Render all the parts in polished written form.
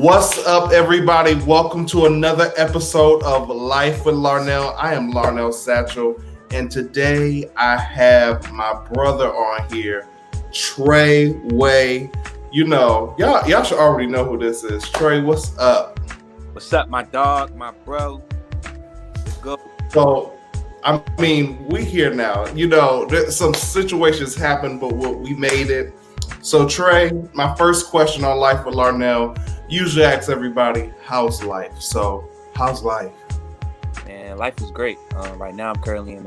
What's up, everybody? Welcome to another episode of Life with Larnel. I am Larnel Satchel, and today I have my brother on here, TreWay. Y'all should already know who this is. Trey, what's up? What's up, my dog, my bro? Let's go. So, I mean, we here now. Some situations happened, but we made it. So, Trey, my first question on Life with Larnell usually asks everybody, how's life? So, how's life? Man, life is great. Right now, I'm currently in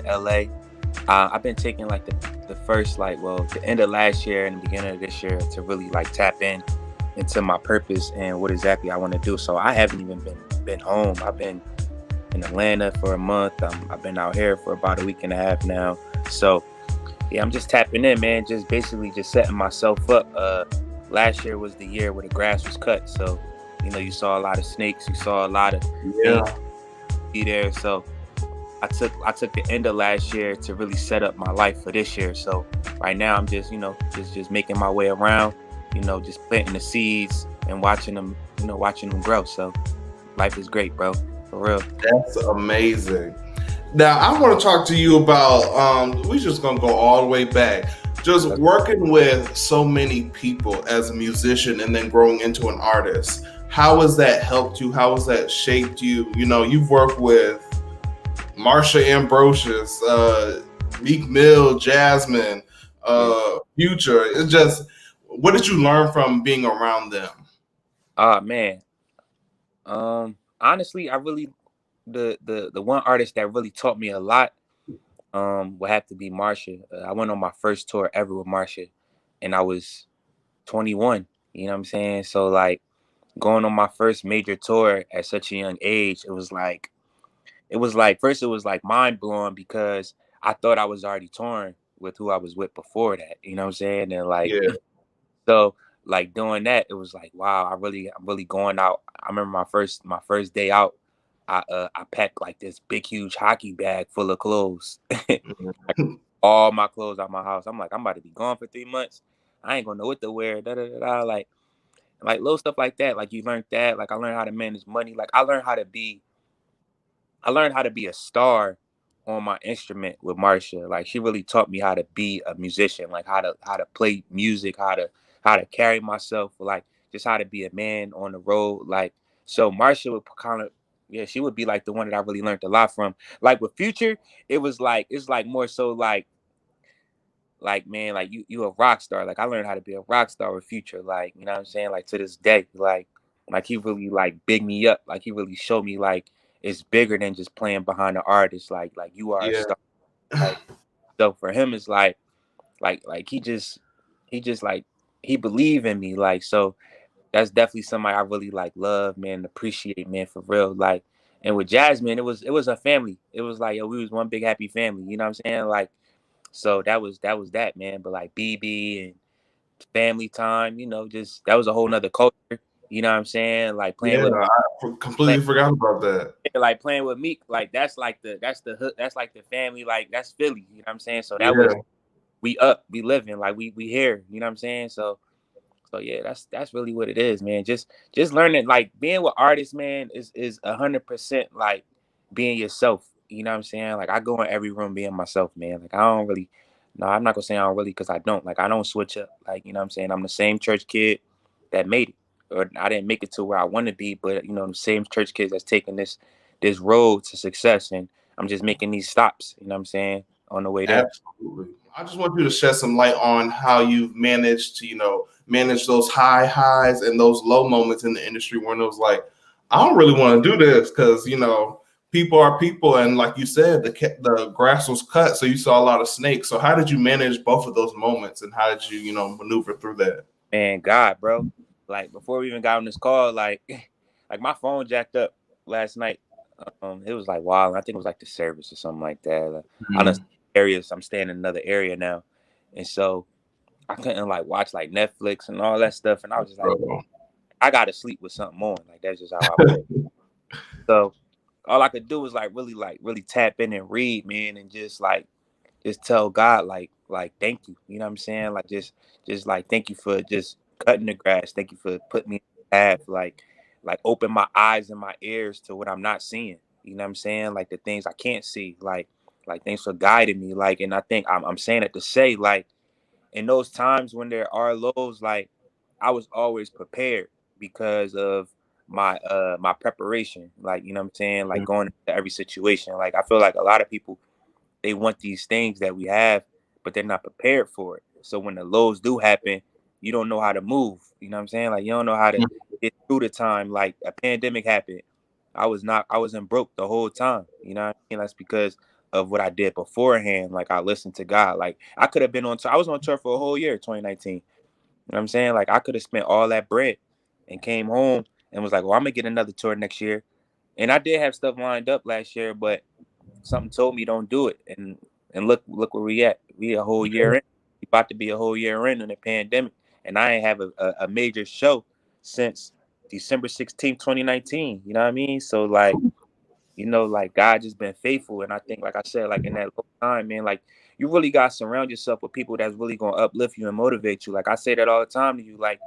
LA. I've been taking like the first the end of last year and the beginning of this year to really like tap into my purpose and what exactly I want to do. So I haven't even been home. I've been in Atlanta for a month. I've been out here for about a week and a half now. So yeah, I'm just tapping in, man. Just basically just setting myself up. Last year was the year where the grass was cut. So, you saw a lot of snakes. You saw a lot of things be there. So I took the end of last year to really set up my life for this year. So right now I'm just making my way around, just planting the seeds and watching them grow. So life is great, bro. For real. That's amazing. Now, I want to talk to you about, we're just going to go all the way back. Just working with so many people as a musician and then growing into an artist. How has that helped you? How has that shaped you? You've worked with Marsha Ambrosius, Meek Mill, Jasmine, Future. It's just, what did you learn from being around them? Man. Honestly, I really the one artist that really taught me a lot would have to be Marsha. I went on my first tour ever with Marsha, and I was 21. You know what I'm saying? So like going on my first major tour at such a young age, it was like first it was like mind blowing because I thought I was already touring with who I was with before that. You know what I'm saying? And so like doing that, it was like, wow, I'm really going out. I remember my first day out, I packed like this big huge hockey bag full of clothes. All my clothes out my house. I'm like, I'm about to be gone for 3 months. I ain't gonna know what to wear. Da, da, da, da. Like little stuff like that. Like you learned that. Like I learned how to manage money. Like I learned how to be a star on my instrument with Marsha. Like she really taught me how to be a musician, like how to play music, how to carry myself, like just how to be a man on the road. Like so Marsha would kind of she would be like the one that I really learned a lot from. Like with Future, it's like more so like man, like you a rock star. Like I learned how to be a rock star with Future. Like, you know what I'm saying? Like to this day, like he really like big me up. Like he really showed me like it's bigger than just playing behind the artist. Like you are a Yeah. star. Like so for him it's like he just like he believed in me. Like so that's definitely somebody I really like love, man, appreciate, man, for real. Like and with Jasmine, it was a family. It was like yo, we was one big happy family. You know what I'm saying? Like so that, man. But like BB and family time, just that was a whole nother culture. You know what I'm saying? Like Yeah, I completely forgot about that. like playing with Meek, like that's the hood, that's like the family, like that's Philly. You know what I'm saying? So that Yeah. was we living, like we here. You know what I'm saying? So yeah, that's really what it is, man. Just learning, like being with artists, man, is 100% like being yourself. You know what I'm saying? Like I go in every room being myself, man. Like I don't really, no, I'm not gonna say I don't really, because I don't. Like I don't switch up. Like you know what I'm saying? I'm the same church kid that made it, or I didn't make it to where I want to be, but the same church kids that's taking this road to success, and I'm just making these stops. You know what I'm saying? On the way there. Absolutely. I just want you to shed some light on how you've managed to, manage those high highs and those low moments in the industry when it was like, I don't really want to do this because, people are people. And like you said, the grass was cut. So you saw a lot of snakes. So how did you manage both of those moments and how did you, maneuver through that? Man, God, bro. Like before we even got on this call, like like my phone jacked up last night. It was like wild. I think it was like the service or something like that. I done areas. I'm staying in another area now, and so I couldn't like watch like Netflix and all that stuff. And I was just like, Bro. I gotta sleep with something on. Like that's just how I was. So all I could do was like really tap in and read, man, and just tell God like thank you. You know what I'm saying? Like just like thank you for just cutting the grass. Thank you for putting me in have, like open my eyes and my ears to what I'm not seeing. You know what I'm saying? Like the things I can't see, like thanks for guiding me. Like, and I think I'm saying it to say, like, in those times when there are lows, like I was always prepared because of my preparation. Like, you know what I'm saying? Like going into every situation. Like I feel like a lot of people, they want these things that we have, but they're not prepared for it. So when the lows do happen, you don't know how to move. You know what I'm saying? Like you don't know how to get through the time. Like a pandemic happened. I wasn't broke the whole time. You know what I mean? That's because of what I did beforehand. Like I listened to God. Like I could have been on tour. I was on tour for a whole year, 2019. You know what I'm saying? Like I could have spent all that bread and came home and was like, well, I'm gonna get another tour next year. And I did have stuff lined up last year, but something told me don't do it. And look where we at. We a whole year in. We about to be a whole year in the pandemic, and I ain't have a major show since December 16th, 2019. You know what I mean? So like, you know, like God just been faithful, and I think, like I said, like in that low time, man, like you really got to surround yourself with people that's really gonna uplift you and motivate you. Like I say that all the time to you, like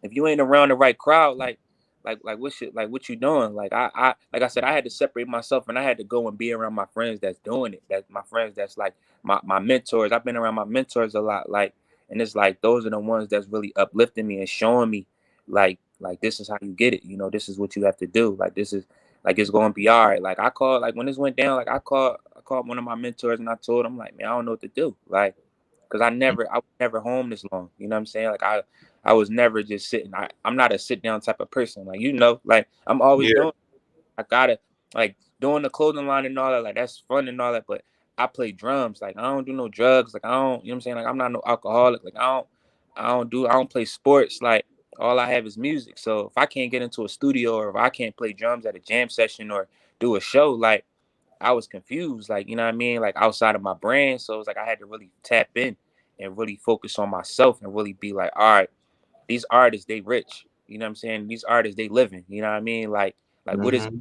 if you ain't around the right crowd, like what shit, like what you doing? Like like I said, I had to separate myself and I had to go and be around my friends that's doing it. That's my friends that's like my mentors. I've been around my mentors a lot, like, and it's like those are the ones that's really uplifting me and showing me like this is how you get it. You know, this is what you have to do. Like this is like it's gonna be all right. Like I called, like when this went down, like I called one of my mentors and I told him like, man, I don't know what to do. Like because I was never home this long. You know what I'm saying? Like I was never just sitting. I'm not a sit down type of person. Like, you know, like I'm always Yeah. doing, I gotta like doing the clothing line and all that. Like that's fun and all that. But I play drums. Like I don't do no drugs. Like I don't, you know what I'm saying? Like I'm not no alcoholic. Like I don't play sports. Like all I have is music. So if I can't get into a studio or if I can't play drums at a jam session or do a show, like I was confused, like, you know what I mean? Like outside of my brand. So it's like I had to really tap in and really focus on myself and really be like, all right, these artists, they rich. You know what I'm saying? These artists, they living. You know what I mean? Like what is Hmm.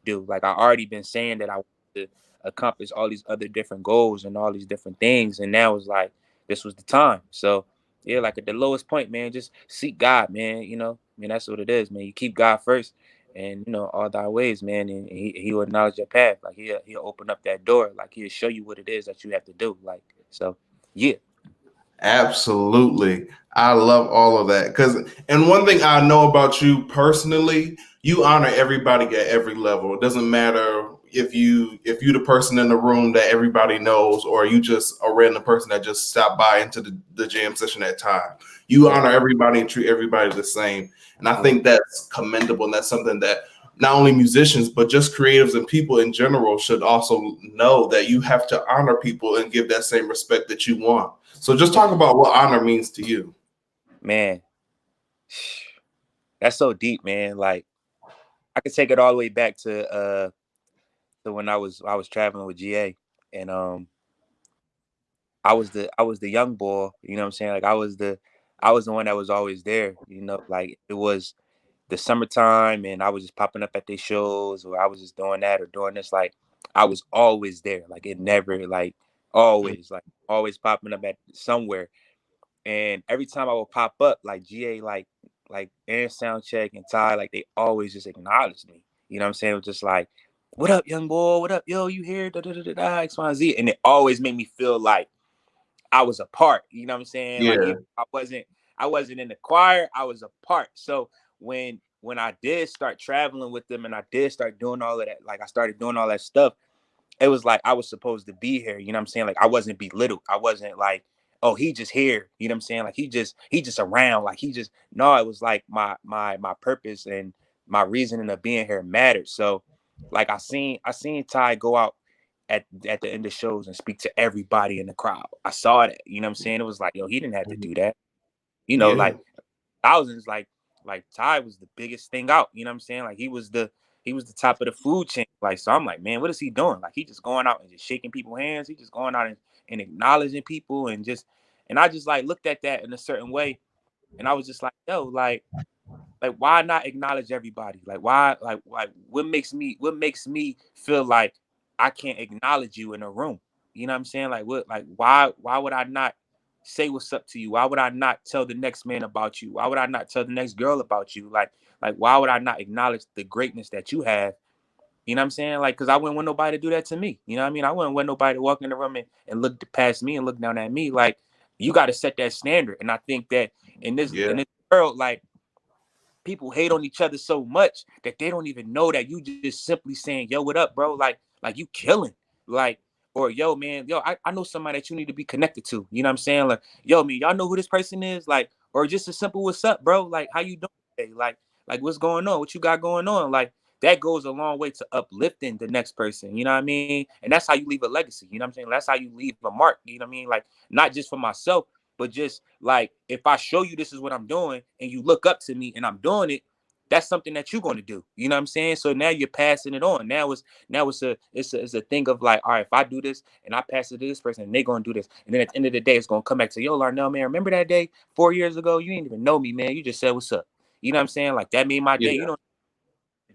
do? Like I already been saying that I want to accomplish all these other different goals and all these different things. And now it's like this was the time. So yeah, like at the lowest point, man, just seek God, man. You know, I mean that's what it is, man. You keep God first and you know, all thy ways, man, and he will acknowledge your path. Like he'll open up that door, like he'll show you what it is that you have to do. Like so yeah. Absolutely. I love all of that. And one thing I know about you personally, you honor everybody at every level. It doesn't matter if you the person in the room that everybody knows, or you just a random person that just stopped by into the jam session at time. You Yeah. honor everybody and treat everybody the same. And I Mm. think that's commendable. And that's something that not only musicians, but just creatives and people in general should also know, that you have to honor people and give that same respect that you want. So just talk about what honor means to you. Man, that's so deep, man. Like I could take it all the way back to when I was traveling with GA and I was the young boy, you know what I'm saying? Like I was the one that was always there, you know, like it was the summertime and I was just popping up at these shows or I was just doing that or doing this. Like I was always there. Like it never like always popping up at somewhere. And every time I would pop up, like GA, like Aaron Soundcheck and Ty, like they always just acknowledged me. You know what I'm saying? It was just like, what up, young boy? What up, yo? You here? Da, da, da, da, da, X, Y, Z. And it always made me feel like I was a part. You know what I'm saying? Like Yeah. even if I wasn't in the choir, I was a part. So when I did start traveling with them and I did start doing all of that, like I started doing all that stuff, it was like I was supposed to be here. You know what I'm saying? Like I wasn't belittled. I wasn't like, oh, he just here. You know what I'm saying? Like he just around. Like he just no, it was like my purpose and my reasoning of being here mattered. So like I seen Ty go out at the end of shows and speak to everybody in the crowd. I saw that. You know what I'm saying? It was like, yo, he didn't have to do that. You know, Yeah. like thousands, like Ty was the biggest thing out. You know what I'm saying? Like he was the top of the food chain. Like so, I'm like, man, what is he doing? Like he just going out and just shaking people's hands. He just going out and acknowledging people and I just like looked at that in a certain way, and I was just like, yo, like why not acknowledge everybody? Like why like what makes me feel like I can't acknowledge you in a room? You know what I'm saying? Like what like why would I not say what's up to you? Why would I not tell the next man about you? Why would I not tell the next girl about you? Like why would I not acknowledge the greatness that you have? You know what I'm saying? Like, cause I wouldn't want nobody to do that to me. You know what I mean? I wouldn't want nobody to walk in the room and look past me and look down at me. Like, you got to set that standard. And I think that in Yeah. this world, like, people hate on each other so much that they don't even know that you just simply saying, yo, what up, bro? Like you killing. Like, or yo, man, yo, I know somebody that you need to be connected to. You know what I'm saying? Like, yo, man, y'all know who this person is? Like, or just a simple what's up, bro? Like, how you doing today? Like what's going on? What you got going on? Like, that goes a long way to uplifting the next person. You know what I mean? And that's how you leave a legacy. You know what I'm saying? That's how you leave a mark. You know what I mean? Like, not just for myself, but just like, if I show you this is what I'm doing and you look up to me and I'm doing it, that's something that you're going to do. You know what I'm saying? So now you're passing it on. Now it's a thing of like, all right, if I do this and I pass it to this person and they're going to do this. And then at the end of the day, it's going to come back to, yo, Larnel, man, remember that day 4 years ago? You didn't even know me, man. You just said, what's up? You know what I'm saying? Like, that made my day. You Yeah. know,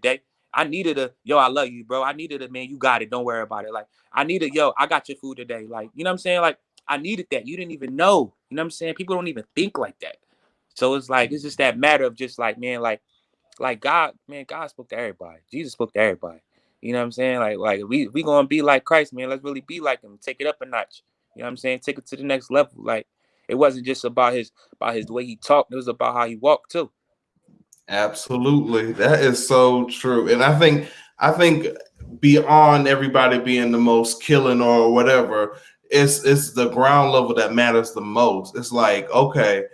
day. I needed a, yo, I love you, bro. I needed a, man, you got it. Don't worry about it. Like, I needed, yo, I got your food today. Like, you know what I'm saying? Like, I needed that. You didn't even know. You know what I'm saying? People don't even think like that. So it's like, it's just that matter of just like, man, like God, man, God spoke to everybody. Jesus spoke to everybody. You know what I'm saying? Like we gonna be like Christ, man. Let's really be like him. Take it up a notch. You know what I'm saying? Take it to the next level. Like, it wasn't just about his the way he talked. It was about how he walked too. Absolutely. That is so true. And I think beyond everybody being the most killing or whatever, it's the ground level that matters the most. It's like, okay,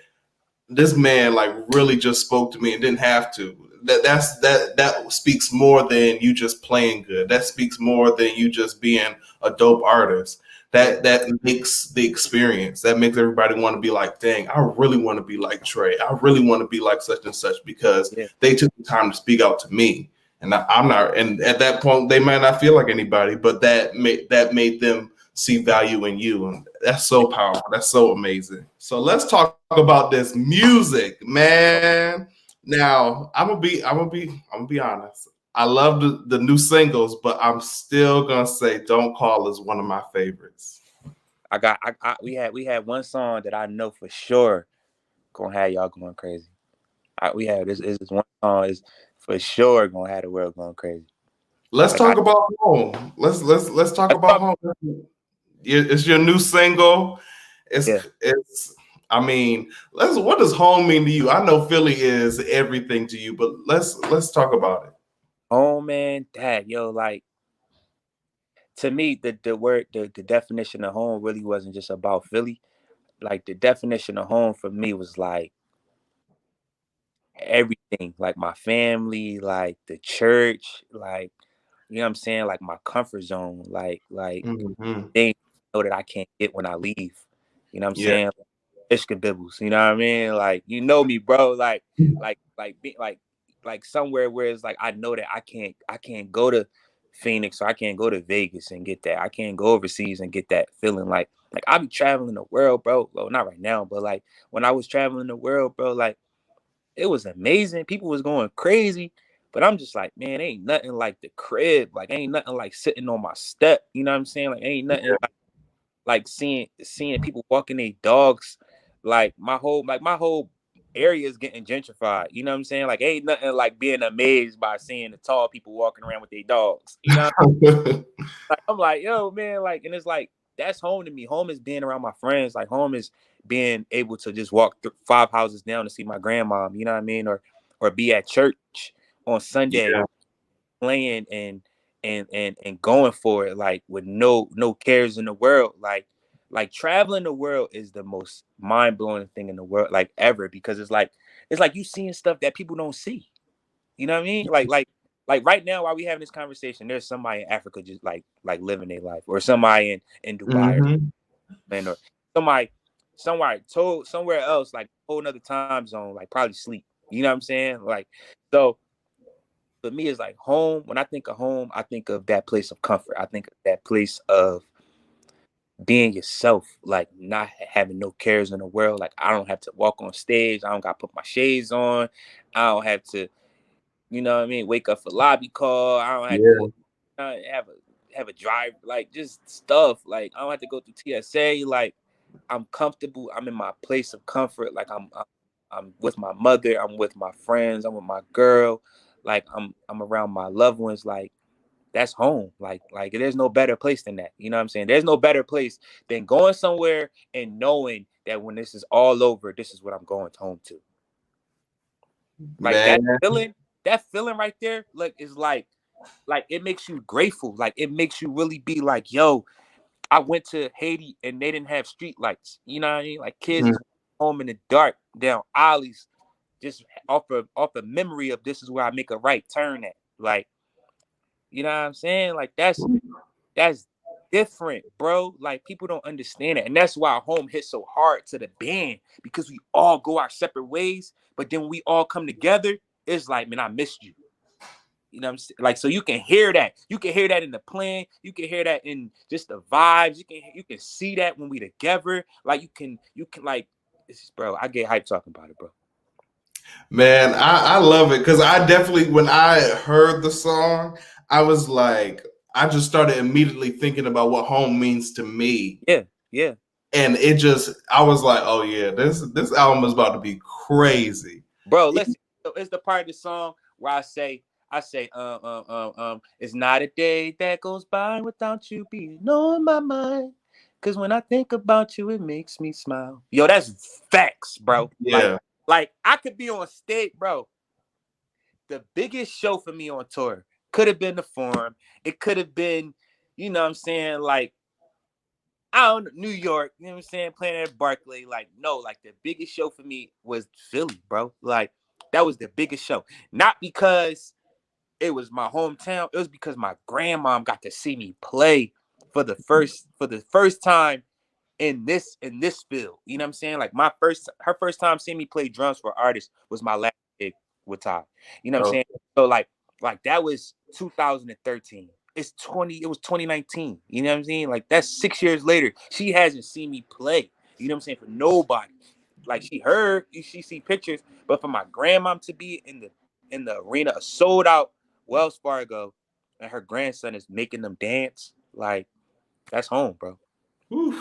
this man like really just spoke to me and didn't have to. That speaks more than you just playing good. That speaks more than you just being a dope artist. Yeah, That makes the experience. That makes everybody want to be like, dang, I really want to be like Trey. I really want to be like such and such because yeah, they took the time to speak out to me. And I'm not. And at that point, they might not feel like anybody, but that made them see value in you, and that's so powerful. That's so amazing. So let's talk about this music, man. Now I'm gonna be honest. I love the new singles, but I'm still gonna say "Don't Call" is one of my favorites. we had one song that I know for sure gonna have y'all going crazy. We have this one song is for sure gonna have the world going crazy. Let's Like, I talk about home. Let's talk let's about talk. home. It's your new single. Yeah, It's. I mean, let's. What does home mean to you? I know Philly is everything to you, but let's talk about it. oh man, dad, yo, like, to me, the definition of home really wasn't just about Philly. Like, the definition of home for me was like everything, like my family, like the church, like, you know what I'm saying, like my comfort zone, like Hmm. things I know that I can't get when I leave. You know what I'm Yeah. saying? Ishka Bibbles, you know what I mean? Like, you know me, bro. Like somewhere where it's like I know that I can't go to Phoenix or I can't go to Vegas and get that. I can't go overseas and get that feeling. Like I be traveling the world, bro. Well, not right now, but like when I was traveling the world, bro, like it was amazing. People was going crazy. But I'm just like, man, ain't nothing like the crib. Like, ain't nothing like sitting on my step. You know what I'm saying? Like, ain't nothing like seeing people walking their dogs. Like my whole area is getting gentrified. You know what I'm saying? Like, ain't nothing like being amazed by seeing the tall people walking around with their dogs. You know, like I'm like, yo, man, like, and it's like that's home to me. Home is being around my friends. Like, home is being able to just walk 5 houses down to see my grandmom. You know what I mean? Or be at church on Sunday Yeah. playing and going for it, like with no cares in the world. Like traveling the world is the most mind-blowing thing in the world, like ever, because it's like you seeing stuff that people don't see. You know what I mean? Like right now while we having this conversation, there's somebody in Africa just like living their life, or somebody in Dubai, or Hmm. man, or somebody somewhere else, like a whole another time zone, like probably sleep. You know what I'm saying? Like, so for me, it's like home. When I think of home, I think of that place of comfort. I think of that place of being yourself, like not having no cares in the world. Like, I don't have to walk on stage. I don't got to put my shades on. I don't have to, you know what I mean, wake up for lobby call. I don't have to Yeah. have a drive, like just stuff. Like, I don't have to go through TSA. Like, I'm comfortable. I'm in my place of comfort. Like I'm with my mother. I'm with my friends. I'm with my girl. Like I'm around my loved ones. Like that's home. Like there's no better place than that. You know what I'm saying? There's no better place than going somewhere and knowing that when this is all over, this is what I'm going home to. Like Man. that feeling right there, like is like it makes you grateful. Like it makes you really be like, yo, I went to Haiti and they didn't have street lights. You know what I mean? Like kids is home in the dark down alleys, just off a memory of this is where I make a right turn at. Like, you know what I'm saying? Like that's different, bro. Like people don't understand it. And that's why home hits so hard to the band, because we all go our separate ways, but then when we all come together, it's like, man, I missed you. You know what I'm saying? Like, so you can hear that. You can hear that in the plan. You can hear that in just the vibes. You can see that when we together. Like you can like, bro. I get hyped talking about it, bro. Man, I love it because I definitely, when I heard the song, I was like, I just started immediately thinking about what home means to me. Yeah, yeah, And it just, I was like, oh yeah, this album is about to be crazy. bro. Listen, so it's the part of the song where I say, it's not a day that goes by without you being on my mind. Cause when I think about you, it makes me smile. Yo, that's facts, bro. Yeah. Like I could be on stage, bro. The biggest show for me on tour could have been the Forum. It could have been, you know what I'm saying, like, I don't know, New York, you know what I'm saying, playing at Barclay. Like, no, like the biggest show for me was Philly, bro. Like, that was the biggest show. Not because it was my hometown, it was because my grandmom got to see me play for the first time in this field. You know what I'm saying? Like her first time seeing me play drums for artists was my last gig with Todd. You know what I'm Oh, saying? So like that was 2013. It was 2019. You know what I'm saying? Like that's 6 years later. She hasn't seen me play. You know what I'm saying? For nobody. Like she see pictures, but for my grandmom to be in the arena, a sold out Wells Fargo, and her grandson is making them dance, like that's home, bro. whew.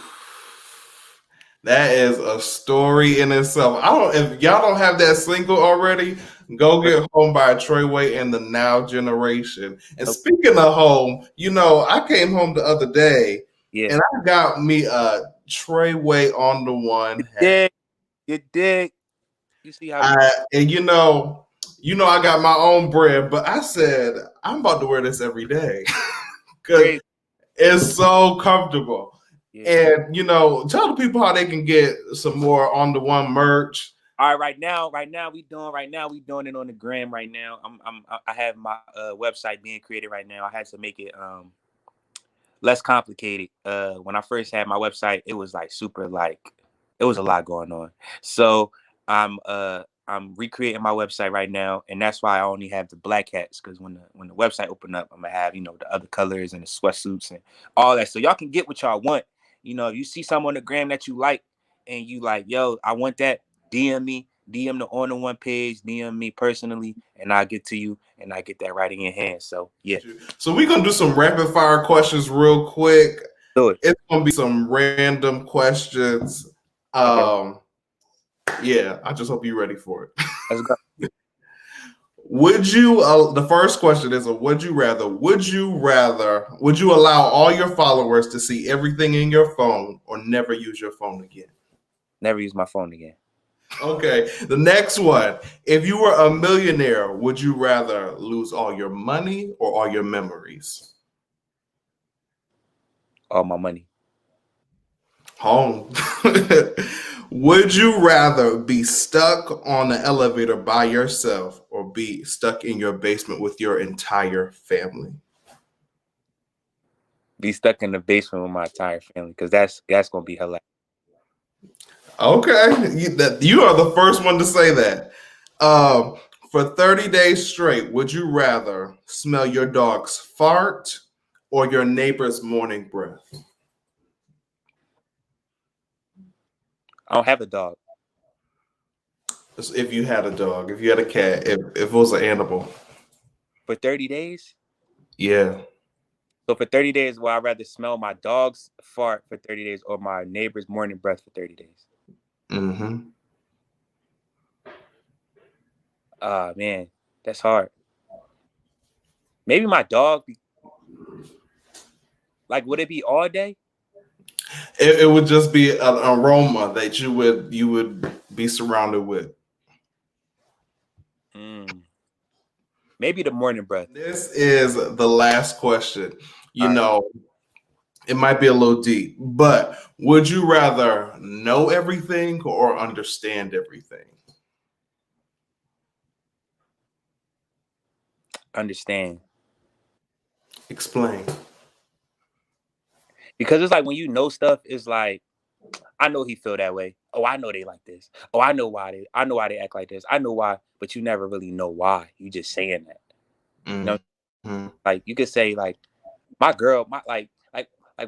That is a story in itself. I don't, if y'all don't have that single already, go get Home by TreWay and the Now Generation. And speaking of home, I came home the other day Yeah. and I got me a TreWay on the You One hat. dig? You dig? You see how we And I got my own brand, but I said I'm about to wear this every day because crazy? it's so comfortable. Yeah. And tell the people how they can get some more On the One merch. All right, right now we doing it on the gram right now. I have my website being created right now. I had to make it less complicated. When I first had my website, it was like super like it was a lot going on. So I'm recreating my website right now, and that's why I only have the black hats, because when the website open up, I'm gonna have the other colors and the sweatsuits and all that. So y'all can get what y'all want. If you see something on the gram that you like and you like, yo, I want that, DM me, DM the On the One page, DM me personally, and I'll get to you and I get that right in your hands. So yeah. So we're gonna do some rapid fire questions real quick. Do it. It's gonna be some random questions. Okay. Yeah, I just hope you're ready for it. Let's go. Would you? The first question is a would you rather? Would you allow all your followers to see everything in your phone, or never use your phone again? Never use my phone again. Okay. The next one. If you were a millionaire, would you rather lose all your money or all your memories? All my money. Home. Would you rather be stuck on the elevator by yourself or be stuck in your basement with your entire family? Be stuck in the basement with my entire family, because that's gonna be hilarious. Okay. You are the first one to say that. Um, for 30 days straight, would you rather smell your dog's fart or your neighbor's morning breath? I don't have a dog. If you had a dog, if you had a cat, if it was an animal. For 30 days? Yeah. So for 30 days, well, I'd rather smell my dog's fart for 30 days or my neighbor's morning breath for 30 days. Mm-hmm. Man, that's hard. Maybe my dog, like, would it be all day? It would just be an aroma that you would be surrounded with. Mm, maybe the morning breath. This is the last question. You All right. know, it might be a little deep, but would you rather know everything or understand everything? Understand. Explain. Because it's like when you know stuff, it's like, I know he feel that way. Oh, I know they like this. Oh, I know why they act like this. I know why, but you never really know why. You just saying that. You know, Mm-hmm. like you could say like my girl, like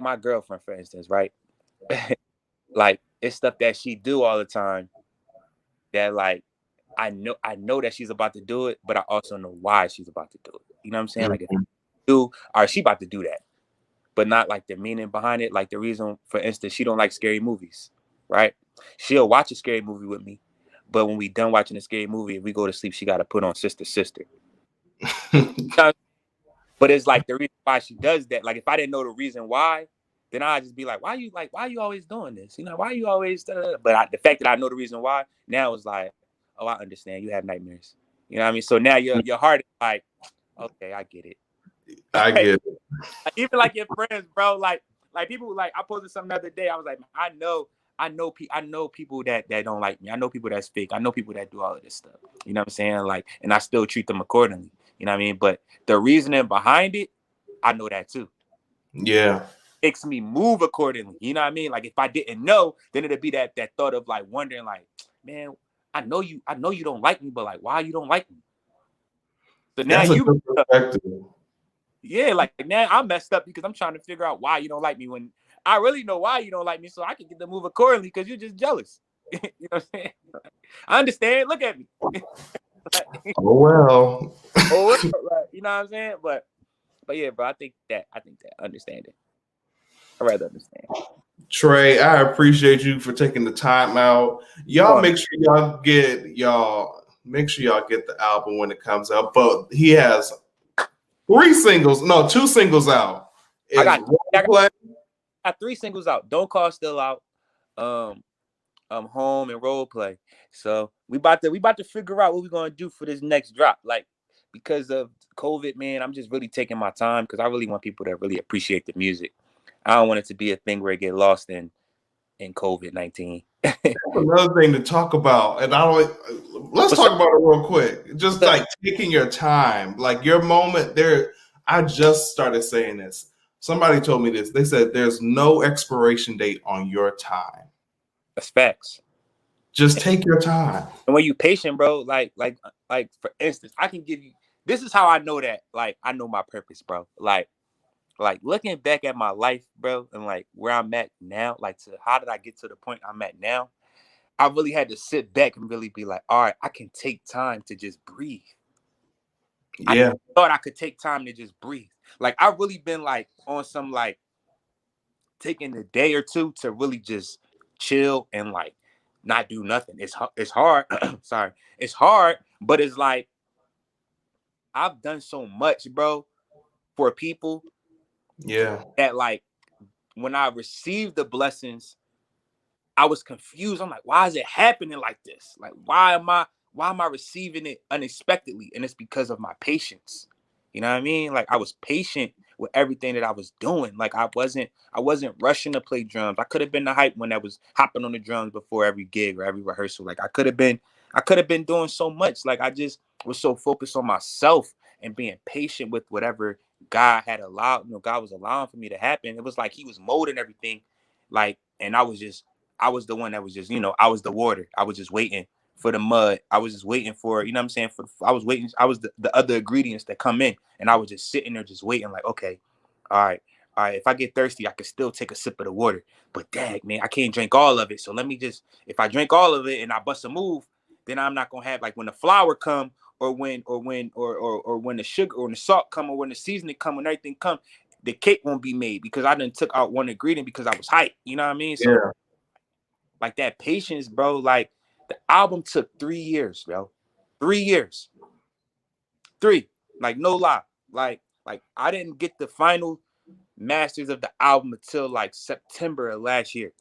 my girlfriend, for instance, right? Like it's stuff that she do all the time that like I know that she's about to do it, but I also know why she's about to do it. You know what I'm saying? Like if Mm-hmm. do or she about to do that, but not like the meaning behind it. Like the reason, for instance, she don't like scary movies, right? She'll watch a scary movie with me, but when we done watching a scary movie, if we go to sleep, she got to put on Sister Sister. But it's like the reason why she does that. Like if I didn't know the reason why, then I'd just be like, why are you always doing this? You know, why are you always? But the fact that I know the reason why now is like, oh, I understand. You have nightmares. You know what I mean? So now your heart is like, okay, I get it. I Right? get it. Even like your friends, bro. Like people like I posted something the other day. I was like, I know people that don't like me. I know people that's fake. I know people that do all of this stuff. You know what I'm saying? Like, and I still treat them accordingly. You know what I mean? But the reasoning behind it, I know that too. Yeah. Makes me move accordingly. You know what I mean? Like if I didn't know, then it'd be that thought of like wondering, like, man, I know you don't like me, but like, why you don't like me? So now That's a you, good perspective. yeah, like now I'm messed up because I'm trying to figure out why you don't like me when I really know why you don't like me, so I can get to move accordingly because you're just jealous. You know what I'm saying? I understand. Look at me. Like, Oh well. oh, like, you know what I'm saying? But yeah, bro, I think that understanding. I rather understand. Trey, I appreciate you for taking the time out. Y'all On make sure y'all get the album when it comes out. But he has two singles out. I Is got I Role got, Play. I got 3 singles out. Don't Call Still out. Um, Home and Role Play. So we about to figure out what we're gonna do for this next drop. Like because of COVID, man, I'm just really taking my time because I really want people to really appreciate the music. I don't want it to be a thing where it get lost in COVID-19. Another thing to talk about, and I don't. Let's What's talk up? about it real quick. Just What's up? like taking your time, like your moment there. I just started saying this. Somebody told me this. They said there's no expiration date on your time. That's facts. Just take your time. And when you patient, bro, like for instance, I can give you this is how I know that like I know my purpose, bro. Like looking back at my life, bro, and like where I'm at now, like to how did I get to the point I'm at now? I really had to sit back and really be like, all right, I can take time to just breathe. I Yeah. thought I could take time to just breathe. Like I've really been like on some like taking a day or two to really just chill and like not do nothing. It's hard. Sorry, it's hard, but it's like I've done so much, bro, for people Yeah. that like when I received the blessings I was confused. I'm like, why is it happening like this? Like, why am I receiving it unexpectedly? And it's because of my patience. You know what I mean? Like I was patient with everything that I was doing. Like I wasn't rushing to play drums. I could have been the hype one that was hopping on the drums before every gig or every rehearsal. Like I could have been doing so much. Like I just was so focused on myself and being patient with whatever God had allowed, God was allowing for me to happen. It was like he was molding everything. Like, and I was the one that was just, I was the water. I was just waiting for the mud. I was just waiting for, you know what I'm saying? I was waiting. I was the other ingredients that come in. And I was just sitting there just waiting like, okay, all right. All right. If I get thirsty, I can still take a sip of the water. But dang, man, I can't drink all of it. So let me just, if I drink all of it and I bust a move, then I'm not going to have like when the flour come or when the sugar or when the salt come or when the seasoning come, when everything come, the cake won't be made because I done took out one ingredient because I was hyped. You know what I mean? So Yeah. like that patience, bro. Like the album took 3 years, bro. 3 years. 3. Like no lie. Like I didn't get the final masters of the album until like September of last year.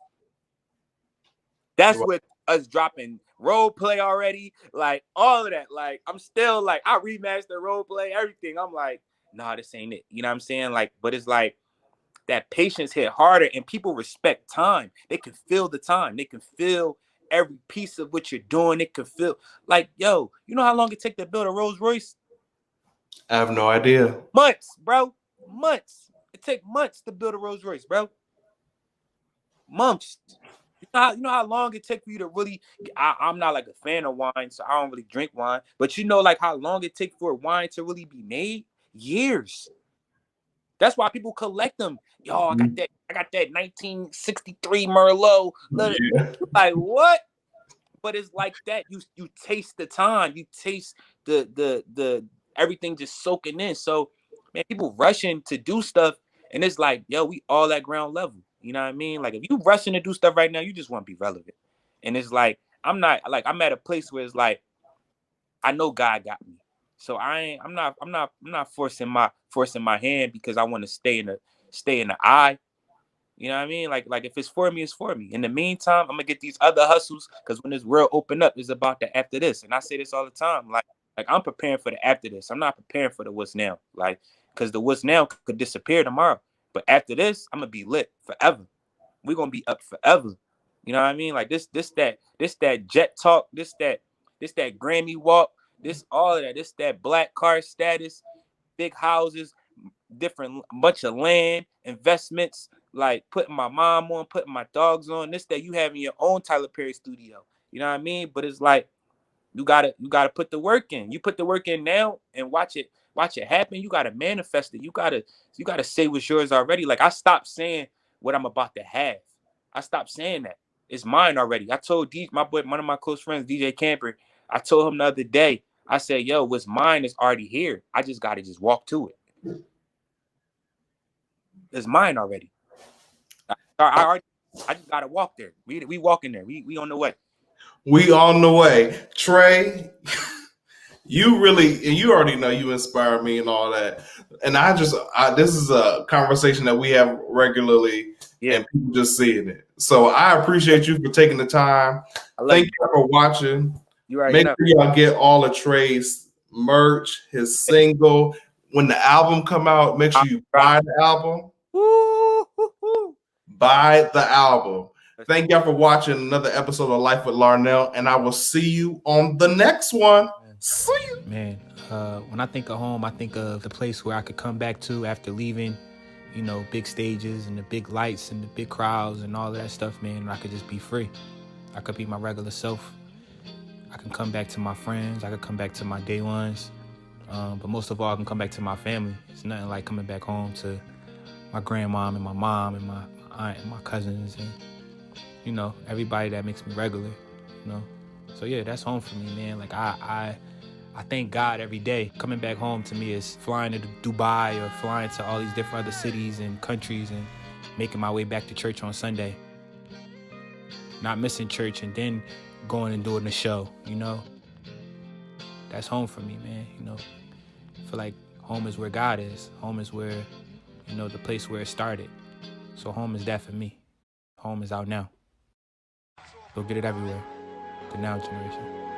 That's with us dropping role play already, like all of that. Like I'm still like I remastered role play, everything. I'm like, nah, this ain't it. You know what I'm saying? Like, but it's like that patience hit harder, and people respect time. They can feel the time. They can feel every piece of what you're doing. They can feel like, yo, you know how long it take to build a Rolls Royce? I have no idea. Months, bro. Months. It take months to build a Rolls Royce, bro. Months. You know how long it takes for you to really. I'm not like a fan of wine, so I don't really drink wine. But you know, like how long it takes for wine to really be made? Years. That's why people collect them. Yo, I got that 1963 Merlot. Yeah. Like what? But it's like that. You taste the time. You taste the everything just soaking in. So man, people rushing to do stuff, and it's like, yo, we all at ground level. You know what I mean? Like if you rushing to do stuff right now, you just want to be relevant. And it's like I'm at a place where it's like I know God got me. So I'm not forcing my hand because I want to stay in the eye. You know what I mean? Like if it's for me, it's for me. In the meantime, I'm gonna get these other hustles because when this world open up, it's about the after this. And I say this all the time. Like I'm preparing for the after this. I'm not preparing for the what's now. Like because the what's now could disappear tomorrow. But after this, I'm gonna be lit forever. We're gonna be up forever. You know what I mean? Like this that jet talk, this that Grammy walk, this all of that, this that black car status, big houses, different bunch of land, investments, like putting my mom on, putting my dogs on, this that you have in your own Tyler Perry studio. You know what I mean? But it's like you gotta put the work in. You put the work in now and watch it happen. You gotta manifest it. You gotta say what's yours already. Like I stopped saying what I'm about to have. I stopped saying that. It's mine already. I told my boy, one of my close friends, DJ Camper, I told him the other day, I said, yo, what's mine is already here. I just gotta just walk to it. It's mine already. I just gotta walk there. We walking there. We on the way. We on the way. Trey, you really, and you already know you inspire me and all that. And this is a conversation that we have regularly, Yeah. and people just seeing it. So I appreciate you for taking the time. Thank you for watching. You already Make know. sure y'all get all of Trey's merch, his single. When the album come out, make sure you buy the album. Buy the album. Thank y'all for watching another episode of Life with Larnel, and I will see you on the next one. See you. Man, when I think of home, I think of the place where I could come back to after leaving, you know, big stages and the big lights and the big crowds and all that stuff, man. And I could just be free. I could be my regular self. I can come back to my friends. I could come back to my day ones. But most of all, I can come back to my family. It's nothing like coming back home to my grandmom and my mom and my aunt and my cousins and, you know, everybody that makes me regular, you know. So yeah, that's home for me, man. Like I thank God every day. Coming back home to me is flying to Dubai or flying to all these different other cities and countries and making my way back to church on Sunday. Not missing church and then going and doing the show, you know. That's home for me, man, you know. I feel like home is where God is. Home is where, you know, the place where it started. So home is that for me. Home is out now. Go get it everywhere. The now generation.